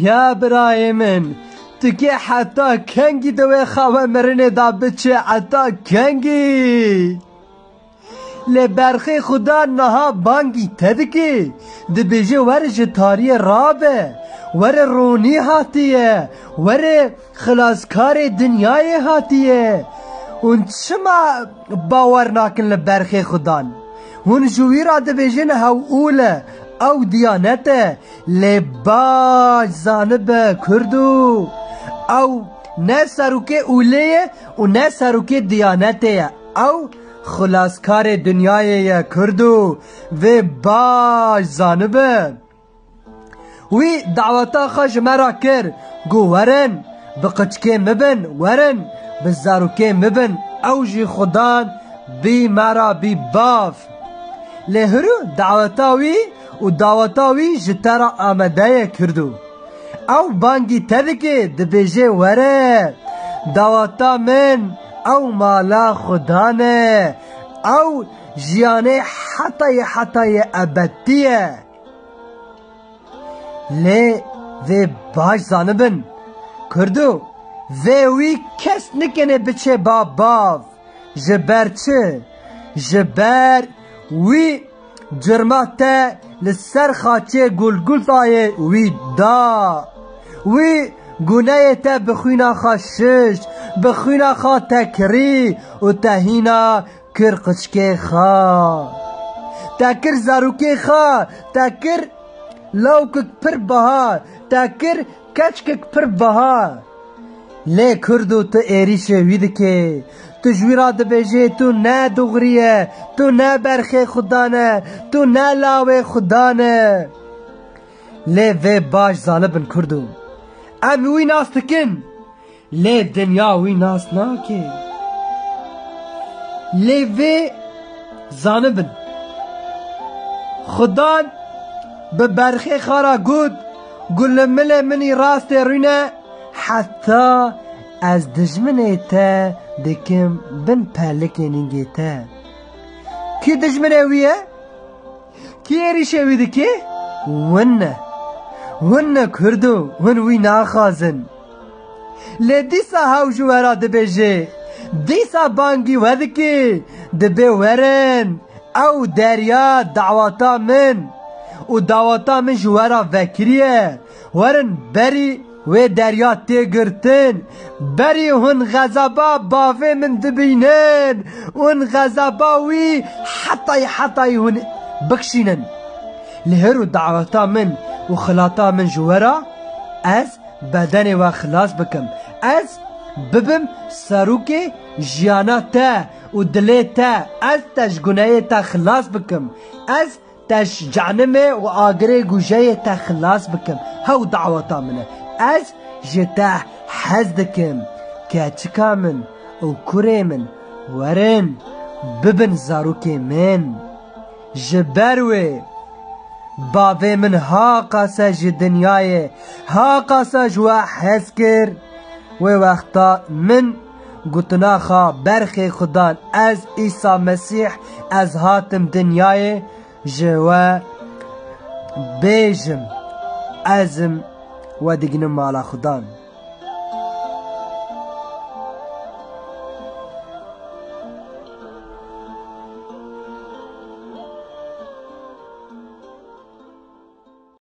یا برای من تو که حتی کنگی دوی خواه مرنه دا بچه حتی کنگی لبرخی خدا نها بانگی تدکی ده بیجه ور جتاری رابه ور رونی هاتیه ور خلاصکار دنیای هاتیه اون چما باور ناکن لبرخی خدا اون جوی را ده بیجه نه اوله او دیانته لباج زانب کردو او نه سروکه اوله و نه سروکه دیانته او خلاصکار دنیای کردو و باج زانبه وی دعوتا خوش مرا کر گو ورن بقچکه مبن ورن بزاروکه مبن او جی خدان بی مرا بی باف لهرو دعوتاوی و دعوتاوی جترا آمده کردو او بانگی تدکه دبیجه وره دعوتا من او مالا خدانه او جیانه حتی ابدیه لی و باش زانبن کردو و وی کس نکنه بچه باف جبر چه جبر وی جرماته لسر خاچه گل تایه وی دا وی گونه تا بخوینا خاشش بخوینا خا تکری و تهینا کر قچکه خا تکر زاروکه خا تکر لوکک پر بها تکر کچکک پر بها لی کردو تو ایریشه ویدکه تو جویرا دبیجه تو نه دغریه تو نه برخی خدانه تو نه لاوه خدانه لی وی باش زانبن کردو ام وی ناس تکن لی دنیا وی ناس ناکه لی وی زانبن خدان به برخی خارا گود گل مل منی راست رینه حتی از دجمنه تا دکم بن پلک نینگه تا کی دجمنه ویه؟ کی ایریشه ویده که؟ ونه کردو ون وی ناخازن لی دیسا هاو جوارا دبیجه دیسا بانگی وده که دبی ورن او دریا دعواتا من و دعواتا من جوارا وکریه ورن بری و دریا تیگرتن بری هن غذابا باوه من دبینن هن غذابا وی حتی هن بکشینن لهرو دعواتا من و خلاطا من جوارا از بدن و خلاص بکم از ببم سروک جیانا تا و دلی تا از تشگونه تا خلاص بکم از تش جعنمه و آگره گوشه تا خلاص بکم هاو دعواتا منه از جتا حزدکم که چکا من و کره من ورن ببن زاروک من جبروه بابه من ها قاسه ج دنیای ها قاسه جوا حز کر و وقتا من گوتنا خوا برخی خدا از عیسی مسیح از هاتم دنیای جوا بیجم ازم و دیگنم مالا خدان